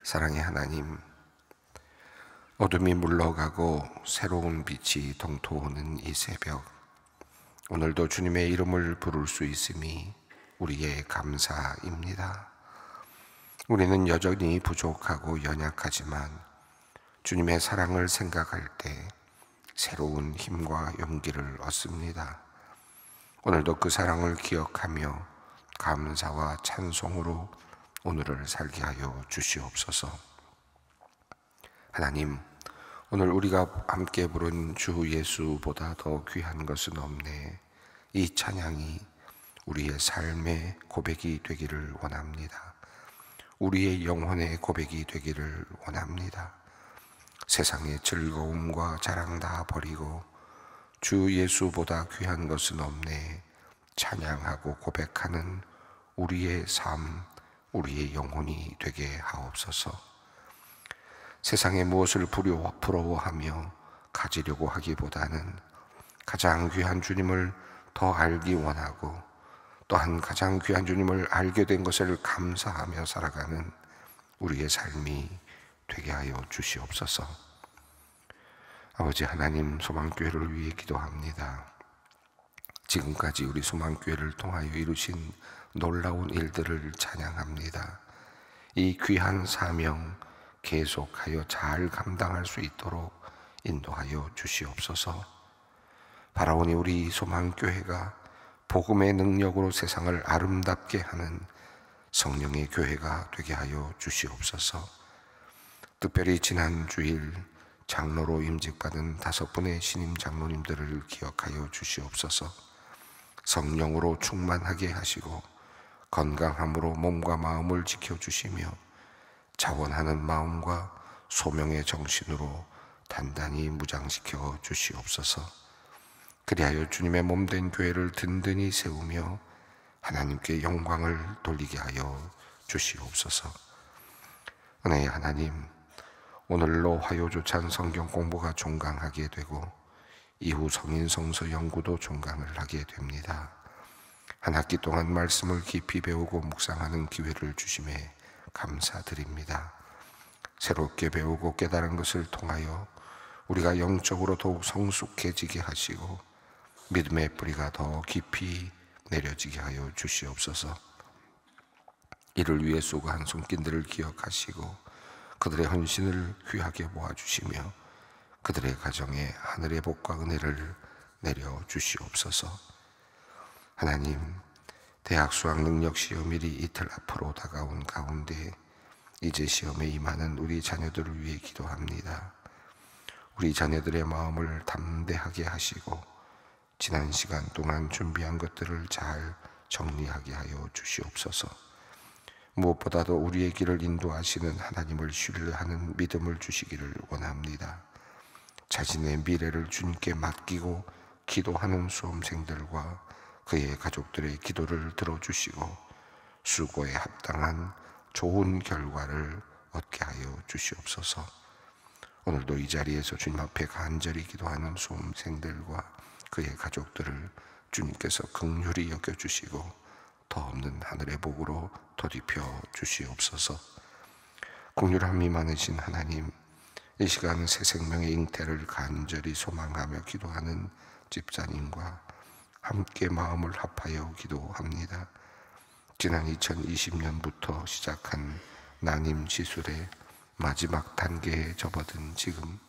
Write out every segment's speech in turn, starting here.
사랑의 하나님, 어둠이 물러가고 새로운 빛이 동토하는 이 새벽, 오늘도 주님의 이름을 부를 수 있음이 우리의 감사입니다. 우리는 여전히 부족하고 연약하지만 주님의 사랑을 생각할 때 새로운 힘과 용기를 얻습니다. 오늘도 그 사랑을 기억하며 감사와 찬송으로 오늘을 살게 하여 주시옵소서. 하나님, 오늘 우리가 함께 부른 주 예수보다 더 귀한 것은 없네, 이 찬양이 우리의 삶의 고백이 되기를 원합니다. 우리의 영혼의 고백이 되기를 원합니다. 세상의 즐거움과 자랑 다 버리고 주 예수보다 귀한 것은 없네 찬양하고 고백하는 우리의 삶, 우리의 영혼이 되게 하옵소서. 세상에 무엇을 부러워하며 가지려고 하기보다는 가장 귀한 주님을 더 알기 원하고 또한 가장 귀한 주님을 알게 된 것을 감사하며 살아가는 우리의 삶이 되게 하여 주시옵소서. 아버지 하나님, 소망교회를 위해 기도합니다. 지금까지 우리 소망교회를 통하여 이루신 놀라운 일들을 찬양합니다. 이 귀한 사명 계속하여 잘 감당할 수 있도록 인도하여 주시옵소서. 바라오니 우리 소망교회가 복음의 능력으로 세상을 아름답게 하는 성령의 교회가 되게 하여 주시옵소서. 특별히 지난 주일 장로로 임직받은 5분의 신임 장로님들을 기억하여 주시옵소서. 성령으로 충만하게 하시고 건강함으로 몸과 마음을 지켜주시며 자원하는 마음과 소명의 정신으로 단단히 무장시켜 주시옵소서. 그리하여 주님의 몸된 교회를 든든히 세우며 하나님께 영광을 돌리게 하여 주시옵소서. 은혜의 하나님, 오늘로 화요조찬 성경 공부가 종강하게 되고 이후 성인 성서 연구도 종강을 하게 됩니다. 한 학기 동안 말씀을 깊이 배우고 묵상하는 기회를 주심에 감사드립니다. 새롭게 배우고 깨달은 것을 통하여 우리가 영적으로 더욱 성숙해지게 하시고 믿음의 뿌리가 더 깊이 내려지게 하여 주시옵소서. 이를 위해 수고한 손길들을 기억하시고 그들의 헌신을 귀하게 모아주시며 그들의 가정에 하늘의 복과 은혜를 내려 주시옵소서. 하나님, 대학 수학 능력 시험일이 이틀 앞으로 다가온 가운데 이제 시험에 임하는 우리 자녀들을 위해 기도합니다. 우리 자녀들의 마음을 담대하게 하시고 지난 시간 동안 준비한 것들을 잘 정리하게 하여 주시옵소서. 무엇보다도 우리의 길을 인도하시는 하나님을 신뢰하는 믿음을 주시기를 원합니다. 자신의 미래를 주님께 맡기고 기도하는 수험생들과 그의 가족들의 기도를 들어주시고 수고에 합당한 좋은 결과를 얻게 하여 주시옵소서. 오늘도 이 자리에서 주님 앞에 간절히 기도하는 수험생들과 그의 가족들을 주님께서 긍휼히 여겨주시고 더 없는 하늘의 복으로 덧입혀 주시옵소서. 긍휼함이 많으신 하나님, 이 시간 새 생명의 잉태를 간절히 소망하며 기도하는 집사님과 함께 마음을 합하여 기도합니다. 지난 2020년부터 시작한 난임 시술의 마지막 단계에 접어든 지금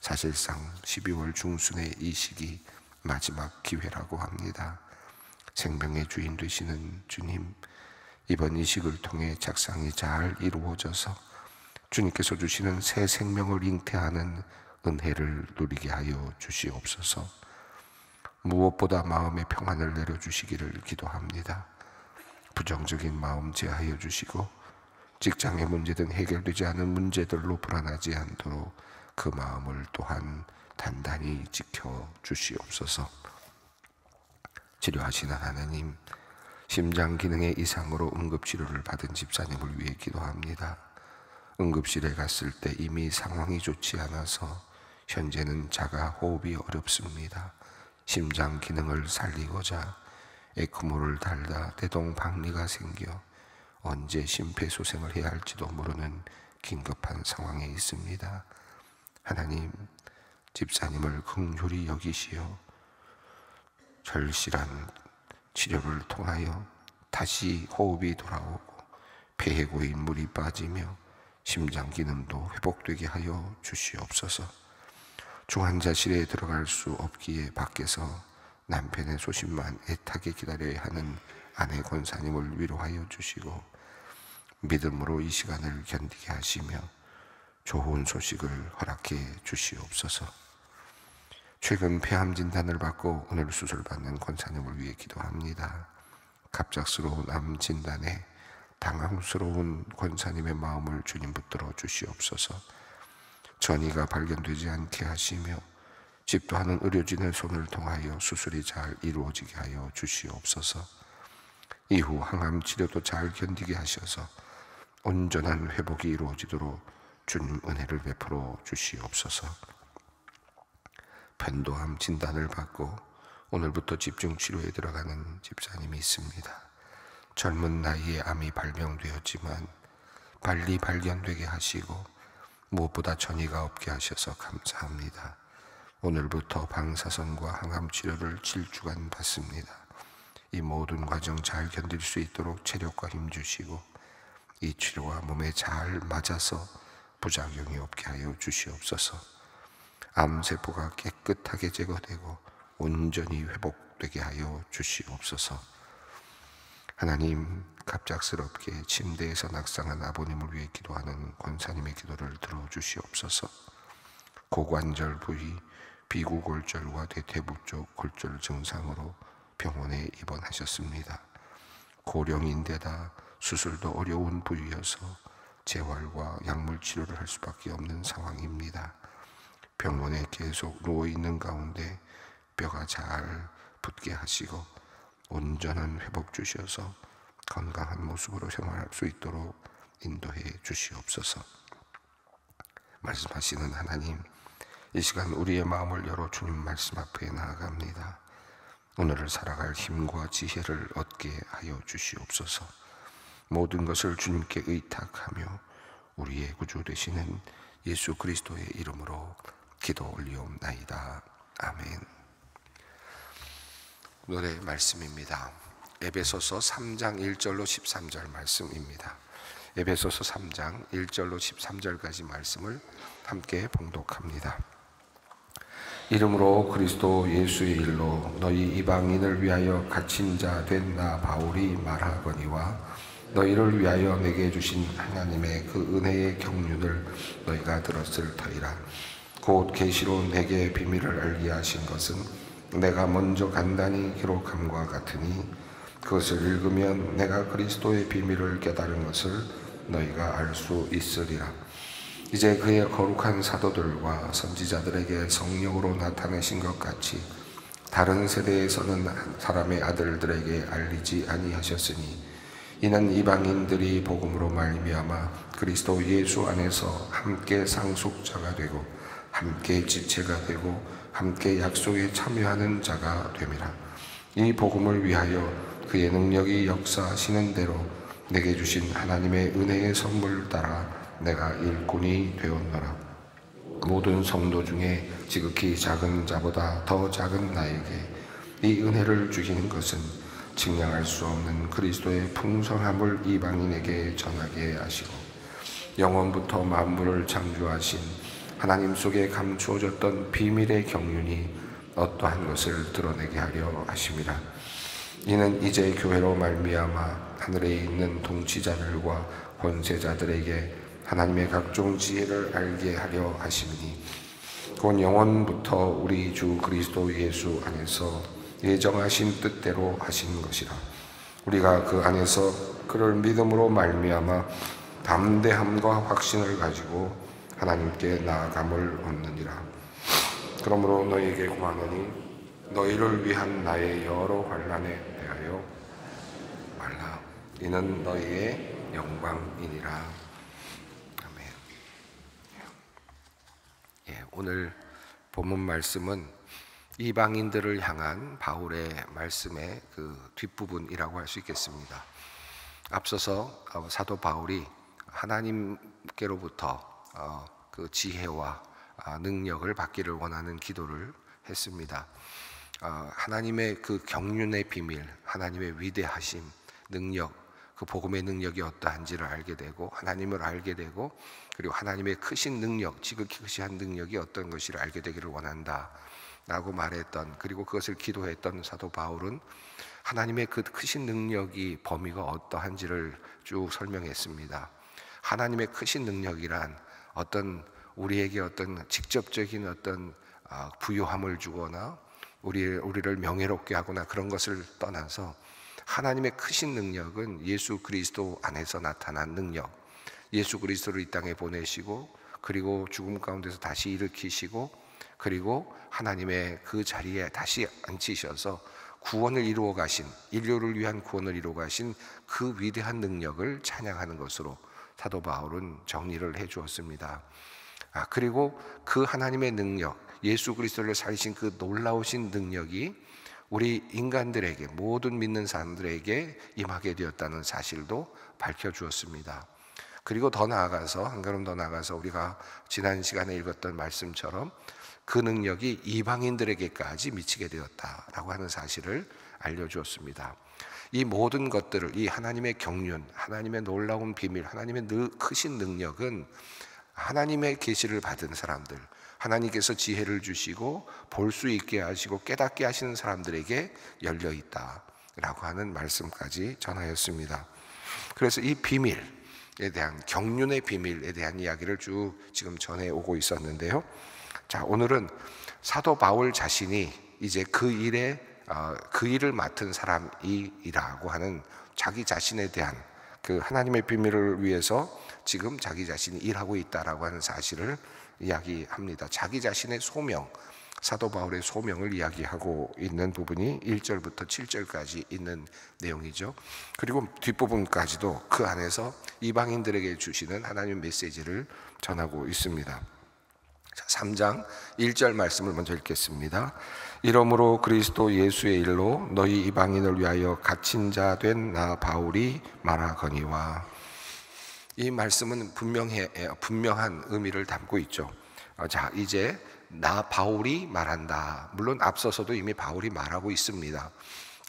사실상 12월 중순의 이 시기 마지막 기회라고 합니다. 생명의 주인 되시는 주님, 이번 이식을 통해 작상이 잘 이루어져서 주님께서 주시는 새 생명을 잉태하는 은혜를 누리게 하여 주시옵소서. 무엇보다 마음의 평안을 내려주시기를 기도합니다. 부정적인 마음 제하여 주시고 직장의 문제 등 해결되지 않은 문제들로 불안하지 않도록 그 마음을 또한 단단히 지켜 주시옵소서. 치료하시는 하나님, 심장 기능의 이상으로 응급치료를 받은 집사님을 위해 기도합니다. 응급실에 갔을 때 이미 상황이 좋지 않아서 현재는 자가 호흡이 어렵습니다. 심장 기능을 살리고자 에크모를 달다 대동방리가 생겨 언제 심폐소생을 해야 할지도 모르는 긴급한 상황에 있습니다. 하나님, 집사님을 긍휼히 여기시어 절실한 치료를 통하여 다시 호흡이 돌아오고 폐에 고인 물이 빠지며 심장 기능도 회복되게 하여 주시옵소서. 중환자실에 들어갈 수 없기에 밖에서 남편의 소식만 애타게 기다려야 하는 아내 권사님을 위로하여 주시고 믿음으로 이 시간을 견디게 하시며 좋은 소식을 허락해 주시옵소서. 최근 폐암 진단을 받고 오늘 수술받는 권사님을 위해 기도합니다. 갑작스러운 암 진단에 당황스러운 권사님의 마음을 주님 붙들어 주시옵소서. 전이가 발견되지 않게 하시며 집도하는 의료진의 손을 통하여 수술이 잘 이루어지게 하여 주시옵소서. 이후 항암 치료도 잘 견디게 하셔서 온전한 회복이 이루어지도록 주님 은혜를 베풀어 주시옵소서. 편도암 진단을 받고 오늘부터 집중치료에 들어가는 집사님이 있습니다. 젊은 나이에 암이 발병되었지만 빨리 발견되게 하시고 무엇보다 전이가 없게 하셔서 감사합니다. 오늘부터 방사선과 항암치료를 7주간 받습니다. 이 모든 과정 잘 견딜 수 있도록 체력과 힘 주시고 이 치료가 몸에 잘 맞아서 부작용이 없게 하여 주시옵소서. 암세포가 깨끗하게 제거되고 온전히 회복되게 하여 주시옵소서. 하나님, 갑작스럽게 침대에서 낙상한 아버님을 위해 기도하는 권사님의 기도를 들어주시옵소서. 고관절 부위, 비구골절과 대퇴부 쪽 골절 증상으로 병원에 입원하셨습니다. 고령인데다 수술도 어려운 부위여서 재활과 약물 치료를 할 수밖에 없는 상황입니다. 병원에 계속 누워있는 가운데 뼈가 잘 붙게 하시고 온전한 회복 주셔서 건강한 모습으로 생활할 수 있도록 인도해 주시옵소서. 말씀하시는 하나님, 이 시간 우리의 마음을 열어 주님 말씀 앞에 나아갑니다. 오늘을 살아갈 힘과 지혜를 얻게 하여 주시옵소서. 모든 것을 주님께 의탁하며 우리의 구주 되시는 예수 그리스도의 이름으로 기도 올리옵나이다. 아멘. 오늘의 말씀입니다. 에베소서 3장 1절로 13절 말씀입니다. 에베소서 3장 1절로 13절까지 말씀을 함께 봉독합니다. 이름으로 그리스도 예수의 일로 너희 이방인을 위하여 갇힌 자 된 나 바울이 말하거니와 너희를 위하여 내게 주신 하나님의 그 은혜의 경륜을 너희가 들었을 터이라. 곧 계시로 내게 비밀을 알게 하신 것은 내가 먼저 간단히 기록함과 같으니 그것을 읽으면 내가 그리스도의 비밀을 깨달은 것을 너희가 알 수 있으리라. 이제 그의 거룩한 사도들과 선지자들에게 성령으로 나타내신 것 같이 다른 세대에서는 사람의 아들들에게 알리지 아니하셨으니 이는 이방인들이 복음으로 말미암아 그리스도 예수 안에서 함께 상속자가 되고 함께 지체가 되고 함께 약속에 참여하는 자가 됨이라. 이 복음을 위하여 그의 능력이 역사하시는 대로 내게 주신 하나님의 은혜의 선물 따라 내가 일꾼이 되었노라. 모든 성도 중에 지극히 작은 자보다 더 작은 나에게 이 은혜를 주시는 것은 측량할 수 없는 그리스도의 풍성함을 이방인에게 전하게 하시고 영원부터 만물을 창조하신 하나님 속에 감추어졌던 비밀의 경륜이 어떠한 것을 드러내게 하려 하심이라. 이는 이제 교회로 말미암아 하늘에 있는 통치자들과 권세자들에게 하나님의 각종 지혜를 알게 하려 하심이니 곧 영원부터 우리 주 그리스도 예수 안에서 예정하신 뜻대로 하신 것이라. 우리가 그 안에서 그를 믿음으로 말미암아 담대함과 확신을 가지고 하나님께 나아감을 얻느니라. 그러므로 너희에게 구하노니 너희를 위한 나의 여러 환난에 대하여 말라. 이는 너희의 영광이니라. 아멘. 오늘 본문 말씀은 이방인들을 향한 바울의 말씀의 그 뒷부분이라고 할 수 있겠습니다. 앞서서 사도 바울이 하나님께 주께로부터 그 지혜와 능력을 받기를 원하는 기도를 했습니다. 하나님의 그 경륜의 비밀, 하나님의 위대하심, 능력, 그 복음의 능력이 어떠한지를 알게 되고 하나님을 알게 되고 그리고 하나님의 크신 능력, 지극히 크신 능력이 어떤 것이를 알게 되기를 원한다 라고 말했던, 그리고 그것을 기도했던 사도 바울은 하나님의 그 크신 능력이 범위가 어떠한지를 쭉 설명했습니다. 하나님의 크신 능력이란 어떤 우리에게 어떤 직접적인 어떤 부요함을 주거나 우리를 명예롭게 하거나 그런 것을 떠나서 하나님의 크신 능력은 예수 그리스도 안에서 나타난 능력, 예수 그리스도를 이 땅에 보내시고 그리고 죽음 가운데서 다시 일으키시고 그리고 하나님의 그 자리에 다시 앉히셔서 구원을 이루어 가신, 인류를 위한 구원을 이루어 가신 그 위대한 능력을 찬양하는 것으로 사도 바울은 정리를 해 주었습니다. 그리고 그 하나님의 능력, 예수 그리스도를 살리신 그 놀라우신 능력이 우리 인간들에게, 모든 믿는 사람들에게 임하게 되었다는 사실도 밝혀주었습니다. 그리고 더 나아가서, 한 걸음 더 나아가서 우리가 지난 시간에 읽었던 말씀처럼 그 능력이 이방인들에게까지 미치게 되었다라고 하는 사실을 알려주었습니다. 이 모든 것들을, 이 하나님의 경륜, 하나님의 놀라운 비밀, 하나님의 크신 능력은 하나님의 계시를 받은 사람들, 하나님께서 지혜를 주시고 볼 수 있게 하시고 깨닫게 하시는 사람들에게 열려 있다라고 하는 말씀까지 전하였습니다. 그래서 이 비밀에 대한, 경륜의 비밀에 대한 이야기를 쭉 지금 전해오고 있었는데요. 자, 오늘은 사도 바울 자신이 이제 그 일을 맡은 사람이라고 하는 자기 자신에 대한 그 하나님의 비밀을 위해서 지금 자기 자신이 일하고 있다라고 하는 사실을 이야기합니다. 자기 자신의 소명, 사도 바울의 소명을 이야기하고 있는 부분이 1절부터 7절까지 있는 내용이죠. 그리고 뒷부분까지도 그 안에서 이방인들에게 주시는 하나님의 메시지를 전하고 있습니다. 3장 1절 말씀을 먼저 읽겠습니다. 이러므로 그리스도 예수의 일로 너희 이방인을 위하여 갇힌 자 된 나 바울이 말하거니와. 이 말씀은 분명한 의미를 담고 있죠. 자, 이제 나 바울이 말한다. 물론 앞서서도 이미 바울이 말하고 있습니다.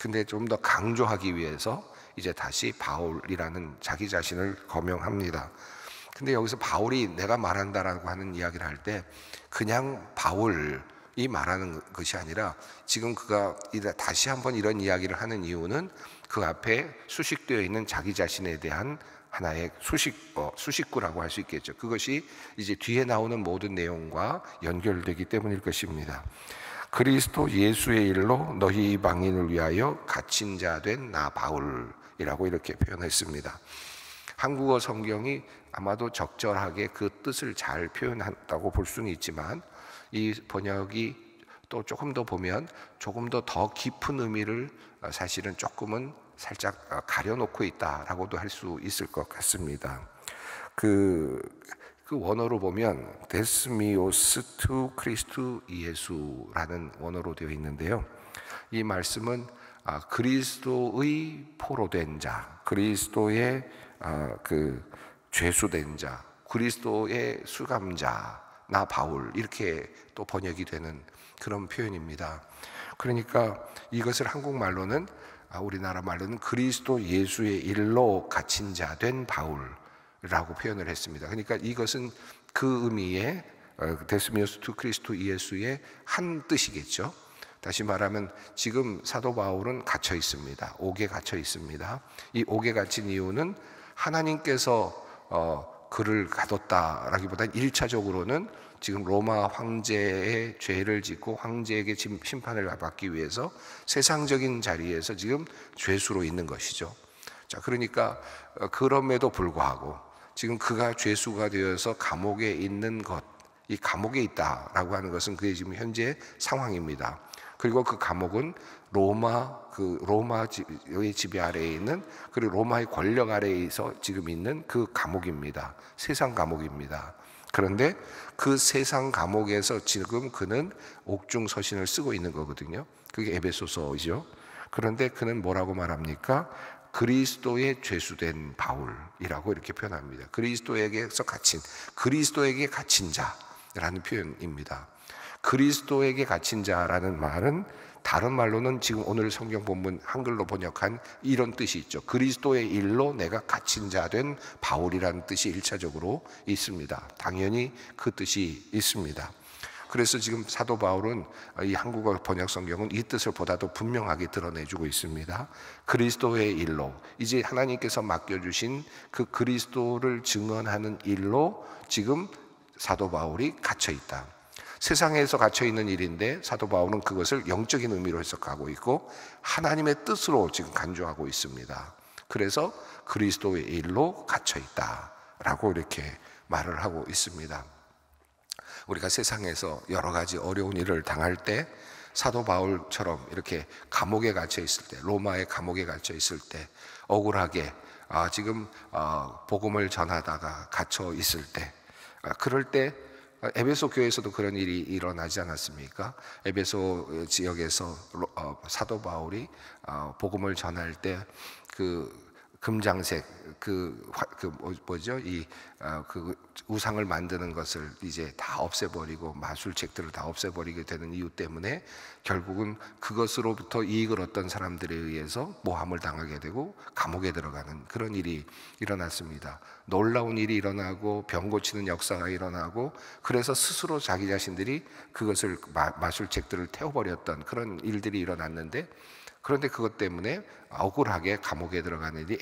근데 좀 더 강조하기 위해서 이제 다시 바울이라는 자기 자신을 거명합니다. 근데 여기서 바울이 내가 말한다라고 하는 이야기를 할 때 그냥 바울이 말하는 것이 아니라 지금 그가 다시 한번 이런 이야기를 하는 이유는 그 앞에 수식되어 있는 자기 자신에 대한 하나의 수식구라고 할 수 있겠죠. 그것이 이제 뒤에 나오는 모든 내용과 연결되기 때문일 것입니다. 그리스도 예수의 일로 너희 이방인을 위하여 갇힌 자 된 나 바울이라고 이렇게 표현했습니다. 한국어 성경이 아마도 적절하게 그 뜻을 잘 표현한다고 볼 수는 있지만 이 번역이 또 조금 더 보면 조금 더 깊은 의미를 사실은 조금은 살짝 가려놓고 있다라고도 할 수 있을 것 같습니다. 그 원어로 보면 데스미오스 투 크리스투 이예수라는 원어로 되어 있는데요. 이 말씀은 그리스도의 포로된 자, 그리스도의 그 죄수된 자, 그리스도의 수감자, 나 바울, 이렇게 또 번역이 되는 그런 표현입니다. 그러니까 이것을 한국말로는, 우리나라 말로는 그리스도 예수의 일로 갇힌 자 된 바울이라고 표현을 했습니다. 그러니까 이것은 그 의미의 데스미오스 투 크리스토 예수의 한 뜻이겠죠. 다시 말하면 지금 사도 바울은 갇혀 있습니다. 옥에 갇혀 있습니다. 이 옥에 갇힌 이유는 하나님께서 그를 가뒀다라기보다는 1차적으로는 지금 로마 황제의 죄를 짓고 황제에게 심판을 받기 위해서 세상적인 자리에서 지금 죄수로 있는 것이죠. 자, 그러니까 그럼에도 불구하고 지금 그가 죄수가 되어서 감옥에 있는 것, 이 감옥에 있다라고 하는 것은 그의 지금 현재 상황입니다. 그리고 그 감옥은 로마의 지배 아래에 있는, 그리고 로마의 권력 아래에서 지금 있는 그 감옥입니다. 세상 감옥입니다. 그런데 그 세상 감옥에서 지금 그는 옥중 서신을 쓰고 있는 거거든요. 그게 에베소서이죠. 그런데 그는 뭐라고 말합니까? 그리스도의 죄수된 바울이라고 이렇게 표현합니다. 그리스도에게서 갇힌, 그리스도에게 갇힌 자라는 표현입니다. 그리스도에게 갇힌 자라는 말은 다른 말로는 지금 오늘 성경 본문 한글로 번역한 이런 뜻이 있죠. 그리스도의 일로 내가 갇힌 자 된 바울이라는 뜻이 1차적으로 있습니다. 당연히 그 뜻이 있습니다. 그래서 지금 사도 바울은 이 한국어 번역 성경은 이 뜻을 보다도 분명하게 드러내주고 있습니다. 그리스도의 일로, 이제 하나님께서 맡겨주신 그 그리스도를 증언하는 일로 지금 사도 바울이 갇혀 있다. 세상에서 갇혀 있는 일인데 사도 바울은 그것을 영적인 의미로 해석하고 있고 하나님의 뜻으로 지금 간주하고 있습니다. 그래서 그리스도의 일로 갇혀 있다라고 이렇게 말을 하고 있습니다. 우리가 세상에서 여러 가지 어려운 일을 당할 때 사도 바울처럼 이렇게 감옥에 갇혀 있을 때, 로마의 감옥에 갇혀 있을 때 억울하게 지금 복음을 전하다가 갇혀 있을 때, 그럴 때 에베소 교회에서도 그런 일이 일어나지 않았습니까? 에베소 지역에서 사도 바울이 복음을 전할 때 그 금장색 그 우상을 만드는 것을 이제 다 없애버리고 마술책들을 다 없애버리게 되는 이유 때문에 결국은 그것으로부터 이익을 얻던 사람들에 의해서 모함을 당하게 되고 감옥에 들어가는 그런 일이 일어났습니다. 놀라운 일이 일어나고 병 고치는 역사가 일어나고 그래서 스스로 자기 자신들이 그것을 마술책들을 태워버렸던 그런 일들이 일어났는데, 그런데 그것 때문에 억울하게 감옥에 들어가는 일이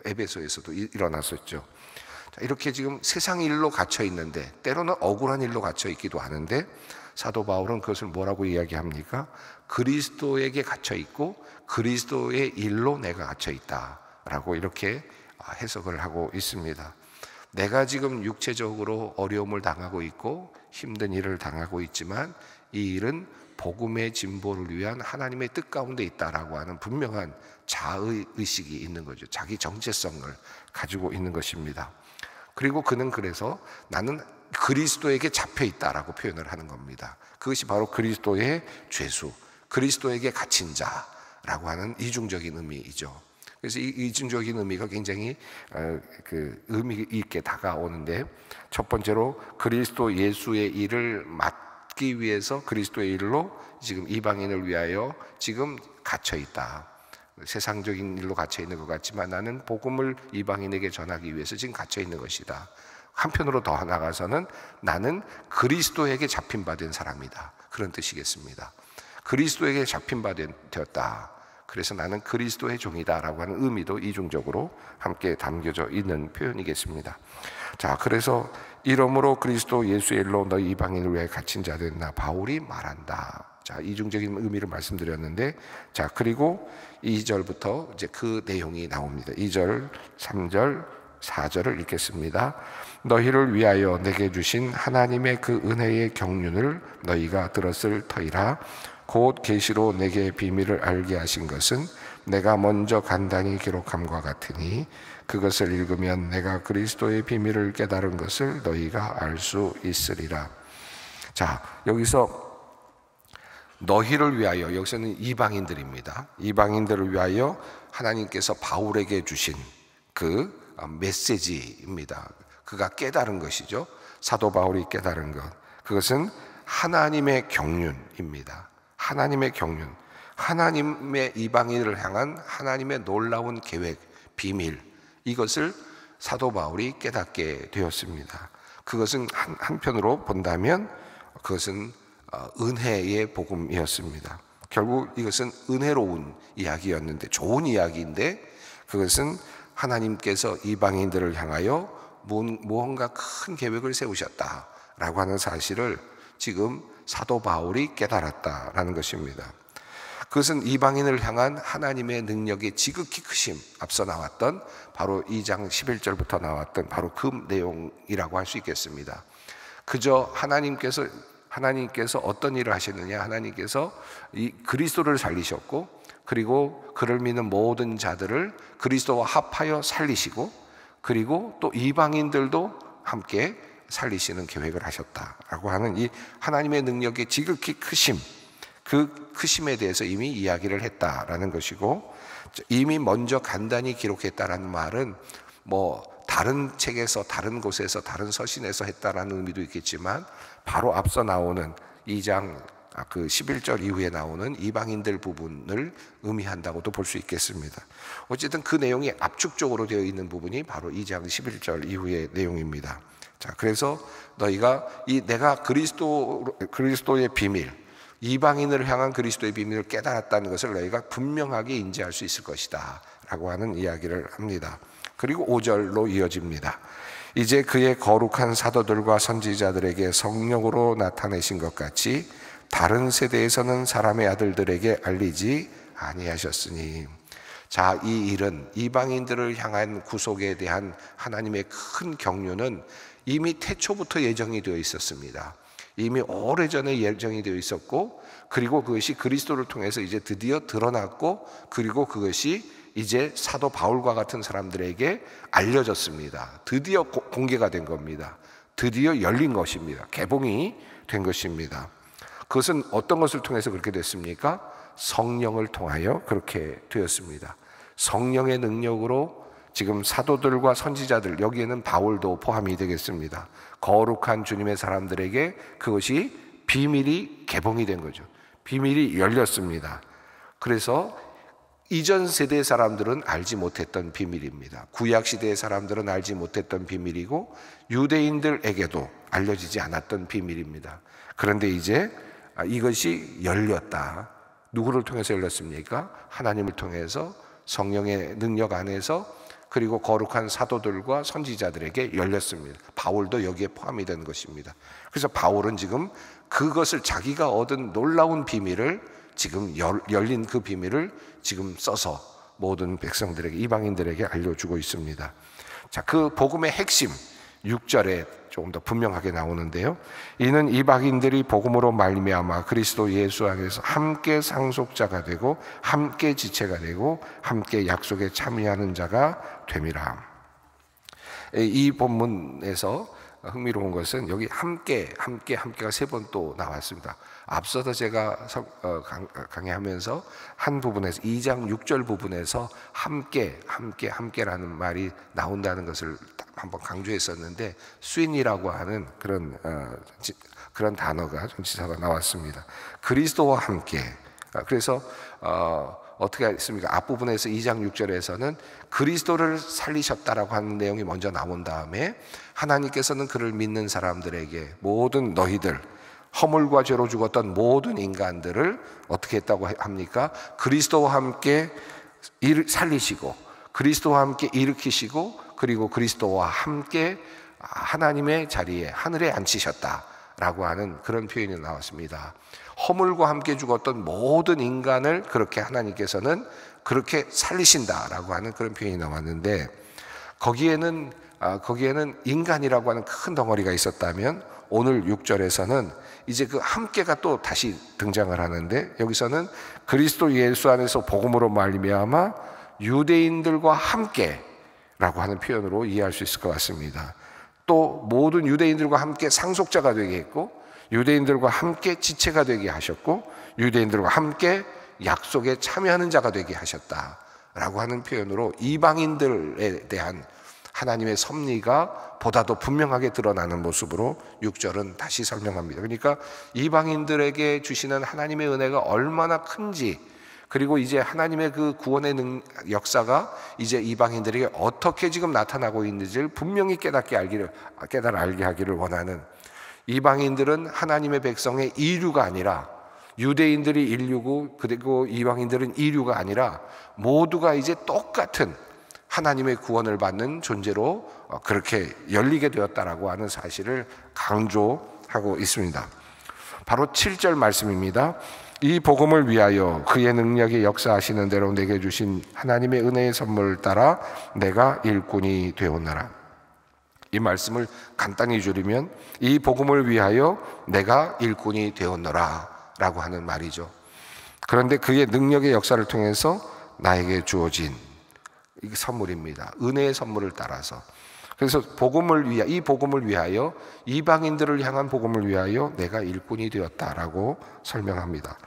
에베소에서도 일어났었죠. 이렇게 지금 세상 일로 갇혀 있는데 때로는 억울한 일로 갇혀 있기도 하는데 사도 바울은 그것을 뭐라고 이야기합니까? 그리스도에게 갇혀 있고 그리스도의 일로 내가 갇혀 있다라고 이렇게 해석을 하고 있습니다. 내가 지금 육체적으로 어려움을 당하고 있고 힘든 일을 당하고 있지만 이 일은 복음의 진보를 위한 하나님의 뜻 가운데 있다라고 하는 분명한 자의식이 있는 거죠. 자기 정체성을 가지고 있는 것입니다. 그리고 그는 그래서 나는 그리스도에게 잡혀 있다라고 표현을 하는 겁니다. 그것이 바로 그리스도의 죄수, 그리스도에게 갇힌 자라고 하는 이중적인 의미이죠. 그래서 이 이중적인 의미가 굉장히 의미 있게 다가오는데, 첫 번째로 그리스도 예수의 일을 맡기 위해서 그리스도의 일로 지금 이방인을 위하여 지금 갇혀 있다. 세상적인 일로 갇혀 있는 것 같지만 나는 복음을 이방인에게 전하기 위해서 지금 갇혀 있는 것이다. 한편으로 더 나가서는 나는 그리스도에게 잡힌 바 된 사람이다. 그런 뜻이겠습니다. 그리스도에게 잡힌 바 되었다. 그래서 나는 그리스도의 종이다라고 하는 의미도 이중적으로 함께 담겨져 있는 표현이겠습니다. 자, 그래서 이러므로 그리스도 예수의 일로 너희 이방인을 위해 갇힌 자 된 나 바울이 말한다. 자, 이중적인 의미를 말씀드렸는데, 자, 그리고 2절부터 이제 그 내용이 나옵니다. 2절, 3절, 4절을 읽겠습니다. 너희를 위하여 내게 주신 하나님의 그 은혜의 경륜을 너희가 들었을 터이라. 곧 계시로 내게 비밀을 알게 하신 것은 내가 먼저 간단히 기록함과 같으니 그것을 읽으면 내가 그리스도의 비밀을 깨달은 것을 너희가 알 수 있으리라. 자, 여기서 너희를 위하여, 여기서는 이방인들입니다. 이방인들을 위하여 하나님께서 바울에게 주신 그 메시지입니다. 그가 깨달은 것이죠. 사도 바울이 깨달은 것, 그것은 하나님의 경륜입니다. 하나님의 경륜, 하나님의 이방인을 향한 하나님의 놀라운 계획, 비밀, 이것을 사도 바울이 깨닫게 되었습니다. 그것은 한편으로 본다면 그것은 은혜의 복음이었습니다. 결국 이것은 은혜로운 이야기였는데, 좋은 이야기인데, 그것은 하나님께서 이방인들을 향하여 무언가 큰 계획을 세우셨다라고 하는 사실을 지금 사도 바울이 깨달았다라는 것입니다. 그것은 이방인을 향한 하나님의 능력의 지극히 크심, 앞서 나왔던 바로 2장 11절부터 나왔던 바로 그 내용이라고 할 수 있겠습니다. 그저 하나님께서 어떤 일을 하셨느냐, 하나님께서 이 그리스도를 살리셨고, 그리고 그를 믿는 모든 자들을 그리스도와 합하여 살리시고, 그리고 또 이방인들도 함께 살리시는 계획을 하셨다라고 하는 이 하나님의 능력의 지극히 크심, 그 크심에 대해서 이미 이야기를 했다라는 것이고, 이미 먼저 간단히 기록했다라는 말은 뭐 다른 책에서, 다른 곳에서, 다른 서신에서 했다라는 의미도 있겠지만 바로 앞서 나오는 2장 그 11절 이후에 나오는 이방인들 부분을 의미한다고도 볼 수 있겠습니다. 어쨌든 그 내용이 압축적으로 되어 있는 부분이 바로 2장 11절 이후의 내용입니다. 자, 그래서 너희가 내가 그리스도의 비밀, 이방인을 향한 그리스도의 비밀을 깨달았다는 것을 너희가 분명하게 인지할 수 있을 것이다 라고 하는 이야기를 합니다. 그리고 5절로 이어집니다. 이제 그의 거룩한 사도들과 선지자들에게 성령으로 나타내신 것 같이 다른 세대에서는 사람의 아들들에게 알리지 아니하셨으니. 자, 이 일은 이방인들을 향한 구속에 대한 하나님의 큰 경륜은 이미 태초부터 예정이 되어 있었습니다. 이미 오래전에 예정이 되어 있었고, 그리고 그것이 그리스도를 통해서 이제 드디어 드러났고, 그리고 그것이 이제 사도 바울과 같은 사람들에게 알려졌습니다. 드디어 공개가 된 겁니다. 드디어 열린 것입니다. 개봉이 된 것입니다. 그것은 어떤 것을 통해서 그렇게 됐습니까? 성령을 통하여 그렇게 되었습니다. 성령의 능력으로 지금 사도들과 선지자들, 여기에는 바울도 포함이 되겠습니다. 거룩한 주님의 사람들에게 그것이 비밀이 개봉이 된 거죠. 비밀이 열렸습니다. 그래서 이전 세대 사람들은 알지 못했던 비밀입니다. 구약 시대의 사람들은 알지 못했던 비밀이고 유대인들에게도 알려지지 않았던 비밀입니다. 그런데 이제 이것이 열렸다. 누구를 통해서 열렸습니까? 하나님을 통해서, 성령의 능력 안에서, 그리고 거룩한 사도들과 선지자들에게 열렸습니다. 바울도 여기에 포함이 된 것입니다. 그래서 바울은 지금 그것을, 자기가 얻은 놀라운 비밀을, 지금 열린 그 비밀을 지금 써서 모든 백성들에게, 이방인들에게 알려주고 있습니다. 자, 그 복음의 핵심 6절에 조금 더 분명하게 나오는데요. 이는 이방인들이 복음으로 말미암아 그리스도 예수 안에서 함께 상속자가 되고 함께 지체가 되고 함께 약속에 참여하는 자가 됨이라. 이 본문에서 흥미로운 것은 여기 함께가 3번 또 나왔습니다. 앞서서 제가 강의하면서 한 부분에서 2장 6절 부분에서 함께라는 말이 나온다는 것을 한번 강조했었는데, 스윈이라고 하는 그런 단어가, 전치사가 나왔습니다. 그리스도와 함께. 그래서 어떻게 했습니까? 앞부분에서 2장 6절에서는 그리스도를 살리셨다라고 하는 내용이 먼저 나온 다음에 하나님께서는 그를 믿는 사람들에게 모든 너희들, 허물과 죄로 죽었던 모든 인간들을 어떻게 했다고 합니까? 그리스도와 함께 살리시고 그리스도와 함께 일으키시고 그리고 그리스도와 함께 하나님의 자리에 하늘에 앉히셨다라고 하는 그런 표현이 나왔습니다. 허물과 함께 죽었던 모든 인간을 그렇게 하나님께서는 그렇게 살리신다라고 하는 그런 표현이 나왔는데, 거기에는 인간이라고 하는 큰 덩어리가 있었다면 오늘 6절에서는 이제 그 함께가 또 다시 등장을 하는데, 여기서는 그리스도 예수 안에서 복음으로 말미암아 유대인들과 함께라고 하는 표현으로 이해할 수 있을 것 같습니다. 또 모든 유대인들과 함께 상속자가 되게 했고, 유대인들과 함께 지체가 되게 하셨고, 유대인들과 함께 약속에 참여하는 자가 되게 하셨다라고 하는 표현으로 이방인들에 대한 하나님의 섭리가 보다 더 분명하게 드러나는 모습으로 6절은 다시 설명합니다. 그러니까 이방인들에게 주시는 하나님의 은혜가 얼마나 큰지, 그리고 이제 하나님의 그 구원의 역사가 이제 이방인들에게 어떻게 지금 나타나고 있는지를 분명히 깨달아 알게 하기를 원하는, 이방인들은 하나님의 백성의 이류가 아니라, 유대인들이 인류고 그리고 이방인들은 이류가 아니라 모두가 이제 똑같은 하나님의 구원을 받는 존재로 그렇게 열리게 되었다라고 하는 사실을 강조하고 있습니다. 바로 7절 말씀입니다. 이 복음을 위하여 그의 능력이 역사하시는 대로 내게 주신 하나님의 은혜의 선물을 따라 내가 일꾼이 되었노라. 이 말씀을 간단히 줄이면 이 복음을 위하여 내가 일꾼이 되었노라 라고 하는 말이죠. 그런데 그의 능력의 역사를 통해서 나에게 주어진 이 선물입니다. 은혜의 선물을 따라서. 그래서 이 복음을 위하여, 이방인들을 향한 복음을 위하여 내가 일꾼이 되었다라고 설명합니다.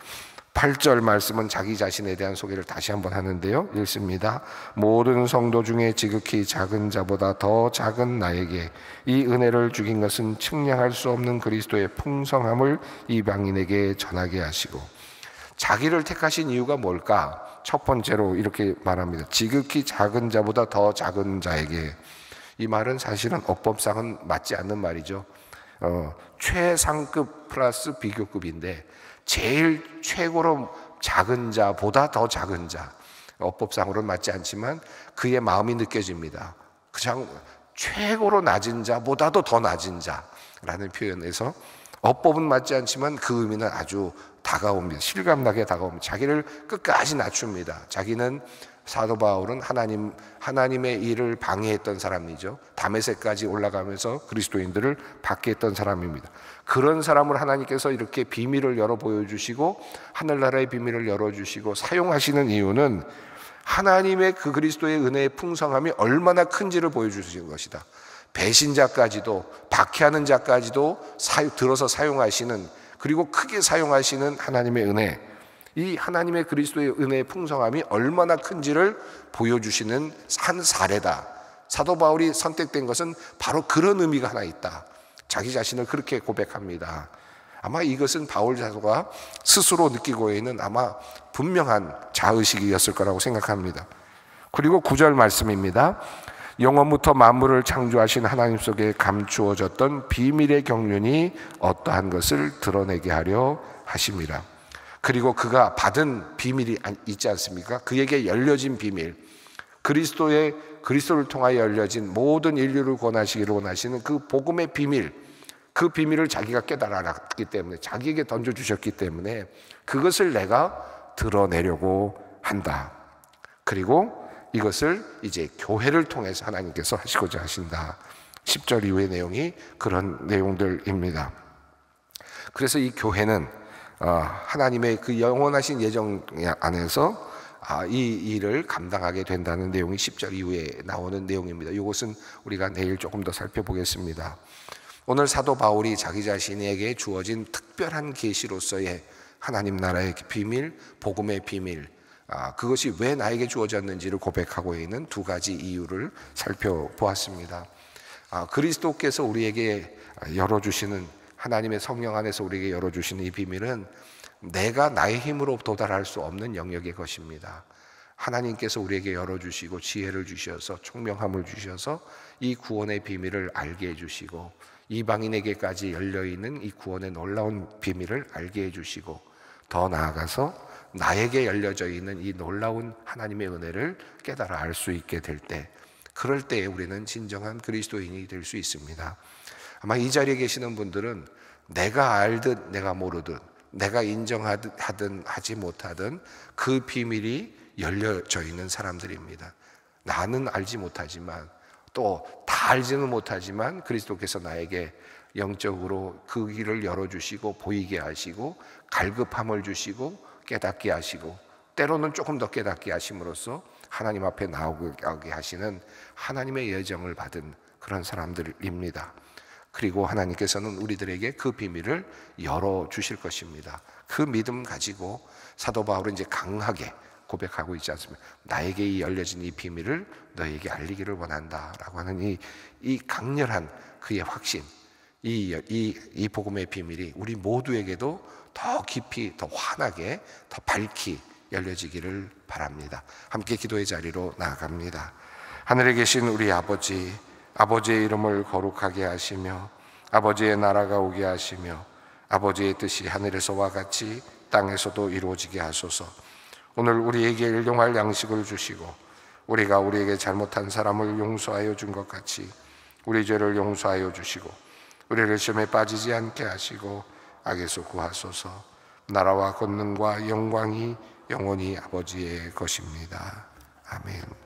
8절 말씀은 자기 자신에 대한 소개를 다시 한번 하는데요, 읽습니다. 모든 성도 중에 지극히 작은 자보다 더 작은 나에게 이 은혜를 주긴 것은 측량할 수 없는 그리스도의 풍성함을 이방인에게 전하게 하시고. 자기를 택하신 이유가 뭘까? 첫 번째로 이렇게 말합니다. 지극히 작은 자보다 더 작은 자에게. 이 말은 사실은 어법상은 맞지 않는 말이죠. 최상급 플러스 비교급인데 제일 최고로 작은 자보다 더 작은 자, 어법상으로는 맞지 않지만 그의 마음이 느껴집니다. 그냥 최고로 낮은 자보다도 더 낮은 자라는 표현에서 어법은 맞지 않지만 그 의미는 아주 다가옵니다. 실감나게 다가옵니다. 자기를 끝까지 낮춥니다. 자기는, 사도 바울은 하나님의 일을 방해했던 사람이죠. 다메섹까지 올라가면서 그리스도인들을 받게 했던 사람입니다. 그런 사람을 하나님께서 이렇게 비밀을 열어 보여주시고 하늘나라의 비밀을 열어주시고 사용하시는 이유는 하나님의 그 그리스도의 은혜의 풍성함이 얼마나 큰지를 보여주시는 것이다. 배신자까지도, 박해하는 자까지도 들어서 사용하시는, 그리고 크게 사용하시는 하나님의 은혜, 이 하나님의 그리스도의 은혜의 풍성함이 얼마나 큰지를 보여주시는 한 사례다. 사도 바울이 선택된 것은 바로 그런 의미가 하나 있다. 자기 자신을 그렇게 고백합니다. 아마 이것은 바울 사도가 스스로 느끼고 있는 아마 분명한 자의식이었을 거라고 생각합니다. 그리고 9절 말씀입니다. 영원부터 만물을 창조하신 하나님 속에 감추어졌던 비밀의 경륜이 어떠한 것을 드러내게 하려 하심이라. 그리고 그가 받은 비밀이 있지 않습니까? 그에게 열려진 비밀, 그리스도를 통하여 열려진 모든 인류를 권하시기를 원하시는 그 복음의 비밀, 그 비밀을 자기가 깨달았기 때문에, 자기에게 던져주셨기 때문에 그것을 내가 드러내려고 한다. 그리고 이것을 이제 교회를 통해서 하나님께서 하시고자 하신다. 10절 이후의 내용이 그런 내용들입니다. 그래서 이 교회는 하나님의 그 영원하신 예정 안에서 이 일을 감당하게 된다는 내용이 10절 이후에 나오는 내용입니다. 이것은 우리가 내일 조금 더 살펴보겠습니다. 오늘 사도 바울이 자기 자신에게 주어진 특별한 계시로서의 하나님 나라의 비밀, 복음의 비밀, 그것이 왜 나에게 주어졌는지를 고백하고 있는 두 가지 이유를 살펴보았습니다. 그리스도께서 우리에게 열어주시는, 하나님의 성령 안에서 우리에게 열어주시는 이 비밀은 내가 나의 힘으로 도달할 수 없는 영역의 것입니다. 하나님께서 우리에게 열어주시고 지혜를 주셔서 총명함을 주셔서 이 구원의 비밀을 알게 해주시고 이방인에게까지 열려있는 이 구원의 놀라운 비밀을 알게 해주시고 더 나아가서 나에게 열려져 있는 이 놀라운 하나님의 은혜를 깨달아 알 수 있게 될 때, 그럴 때에 우리는 진정한 그리스도인이 될 수 있습니다. 아마 이 자리에 계시는 분들은 내가 알듯 내가 모르듯, 내가 인정하든 하지 못하든 그 비밀이 열려져 있는 사람들입니다. 나는 알지 못하지만, 또 다 알지는 못하지만 그리스도께서 나에게 영적으로 그 길을 열어주시고 보이게 하시고 갈급함을 주시고 깨닫게 하시고 때로는 조금 더 깨닫게 하심으로써 하나님 앞에 나오게 하시는 하나님의 예정을 받은 그런 사람들입니다. 그리고 하나님께서는 우리들에게 그 비밀을 열어주실 것입니다. 그 믿음 가지고 사도 바울은 이제 강하게 고백하고 있지 않습니까? 나에게 이 열려진 이 비밀을 너에게 알리기를 원한다라고 하는 이 강렬한 그의 확신, 이 복음의 비밀이 우리 모두에게도 더 깊이, 더 환하게, 더 밝히 열려지기를 바랍니다. 함께 기도의 자리로 나아갑니다. 하늘에 계신 우리 아버지, 아버지의 이름을 거룩하게 하시며 아버지의 나라가 오게 하시며 아버지의 뜻이 하늘에서와 같이 땅에서도 이루어지게 하소서. 오늘 우리에게 일용할 양식을 주시고 우리가 우리에게 잘못한 사람을 용서하여 준 것 같이 우리 죄를 용서하여 주시고 우리를 시험에 빠지지 않게 하시고 악에서 구하소서. 나라와 권능과 영광이 영원히 아버지의 것입니다. 아멘.